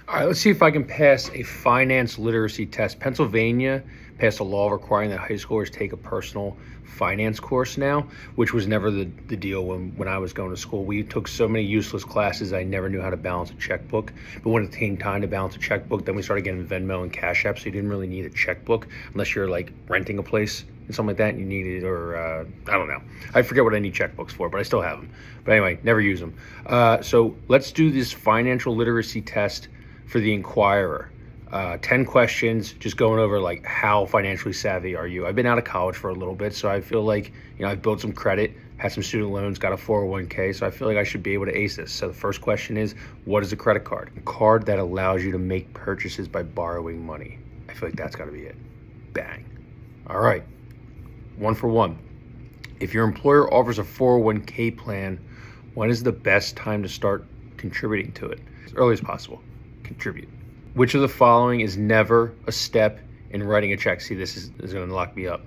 All right, let's see if I can pass a finance literacy test. Pennsylvania passed a law requiring that high schoolers take a personal finance course now, which was never the deal when I was going to school. We took so many useless classes, I never knew how to balance a checkbook. But when it came time to balance a checkbook, then we started getting Venmo and Cash App, so you didn't really need a checkbook unless you're like renting a place and something like that, and you needed, or I don't know. I forget what I need checkbooks for, but I still have them. But anyway, never use them. So let's do this financial literacy test for the Inquirer. 10 questions, just going over like how financially savvy are you. I've been out of college for a little bit, so I feel like, I've built some credit, had some student loans, got a 401k, so I feel like I should be able to ace this. So the first question is, what is a credit card? A card that allows you to make purchases by borrowing money. I feel like that's got to be it. Bang. All right. 1 for 1. If your employer offers a 401k plan, when is the best time to start contributing to it? As early as possible. Contribute. Which of the following is never a step in writing a check? See, this is going to lock me up.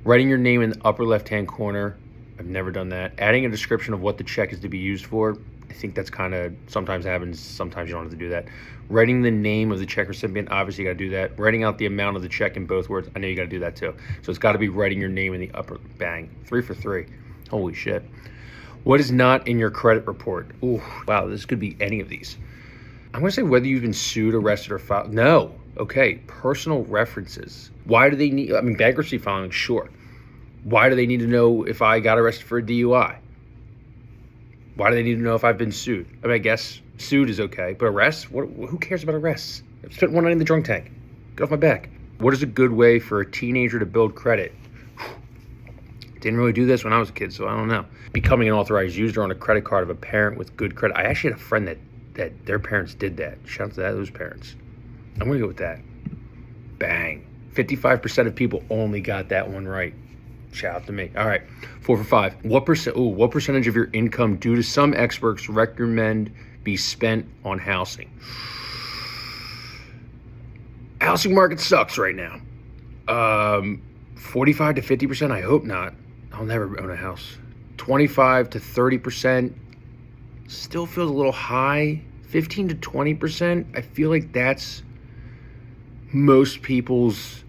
Writing your name in the upper left-hand corner. I've never done that. Adding a description of what the check is to be used for. I think that's kind of sometimes happens. Sometimes you don't have to do that. Writing the name of the check recipient. Obviously, you got to do that. Writing out the amount of the check in both words. I know you got to do that too. So it's got to be writing your name in the upper. Bang. 3 for 3. Holy shit. What is not in your credit report? Ooh, wow, this could be any of these. I'm going to say whether you've been sued, arrested, or filed. No. Okay. Personal references. Why do they need, bankruptcy filing, sure. Why do they need to know if I got arrested for a DUI? Why do they need to know if I've been sued? I guess sued is okay, but arrests? Who cares about arrests? I've spent one night in the drunk tank. Get off my back. What is a good way for a teenager to build credit? Didn't really do this when I was a kid, so I don't know. Becoming an authorized user on a credit card of a parent with good credit. I actually had a friend that their parents did that. Shout out to those parents. I'm going to go with that. Bang. 55% of people only got that one right. Shout out to me. All right. 4 for 5. What percentage of your income do to some experts recommend be spent on housing? Housing market sucks right now. 45 to 50%? I hope not. I'll never own a house. 25 to 30%. Still feels a little high. 15 to 20%, I feel like that's most people's,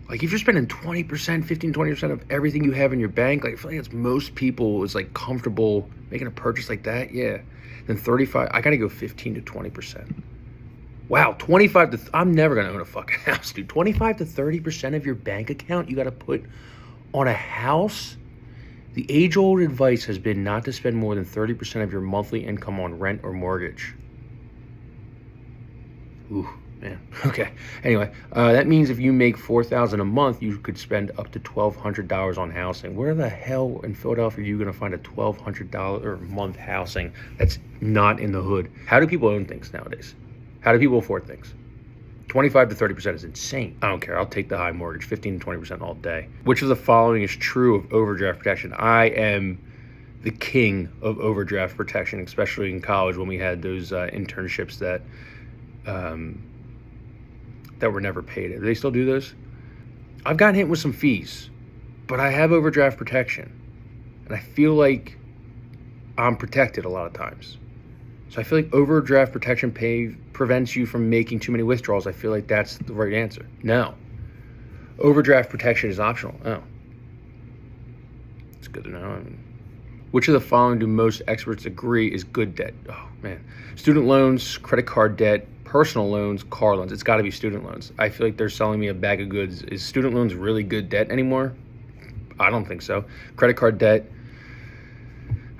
like if you're spending 20%, 15, 20% of everything you have in your bank, like I feel like it's most people is like comfortable making a purchase like that, yeah. Then 35, I gotta go 15 to 20%. Wow, 25 to, I'm never gonna own a fucking house, dude. 25 to 30% of your bank account you gotta put on a house? The age-old advice has been not to spend more than 30% of your monthly income on rent or mortgage. Ooh, man. Okay. Anyway, that means if you make $4,000 a month, you could spend up to $1,200 on housing. Where the hell in Philadelphia are you going to find a $1,200 a month housing that's not in the hood? How do people own things nowadays? How do people afford things? 25 to 30% is insane. I don't care. I'll take the high mortgage, 15 to 20% all day. Which of the following is true of overdraft protection? I am the king of overdraft protection, especially in college when we had those internships that were never paid. Do they still do those? I've gotten hit with some fees, but I have overdraft protection. And I feel like I'm protected a lot of times. So I feel like overdraft protection prevents you from making too many withdrawals. I feel like that's the right answer. No. Overdraft protection is optional. Oh. It's good to know. Which of the following do most experts agree is good debt? Oh, man. Student loans, credit card debt, personal loans, car loans. It's got to be student loans. I feel like they're selling me a bag of goods. Is student loans really good debt anymore? I don't think so. Credit card debt,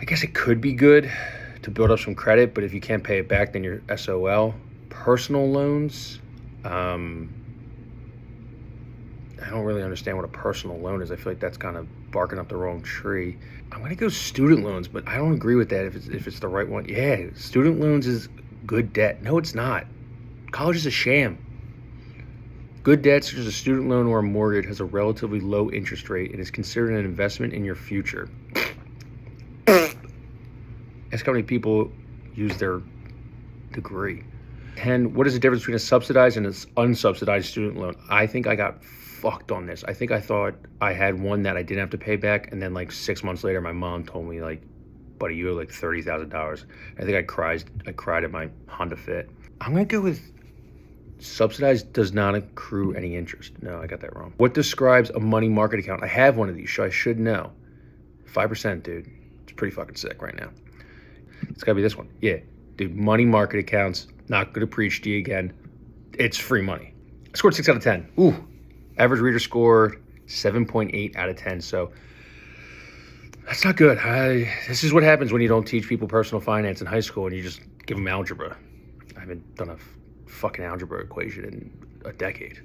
I guess it could be good to build up some credit, but if you can't pay it back, then you're SOL. Personal loans, I don't really understand what a personal loan is. I feel like that's kind of barking up the wrong tree. I'm gonna go student loans, but I don't agree with that if it's the right one. Yeah, student loans is good debt. No, it's not. College is a sham. Good debt, such as a student loan or a mortgage, has a relatively low interest rate and is considered an investment in your future. Ask how many people use their degree. And what is the difference between a subsidized and an unsubsidized student loan? I think I got fucked on this. I think I thought I had one that I didn't have to pay back, and then like 6 months later, my mom told me like, buddy, you owe like $30,000. I think I cried at my Honda Fit. I'm going to go with subsidized does not accrue any interest. No, I got that wrong. What describes a money market account? I have one of these, so I should know. 5%, dude. It's pretty fucking sick right now. It's got to be this one. Yeah, dude, money market accounts, not going to preach to you again. It's free money. I scored 6 out of 10. Ooh, average reader scored 7.8 out of 10. So that's not good. This is what happens when you don't teach people personal finance in high school and you just give them algebra. I haven't done a fucking algebra equation in a decade.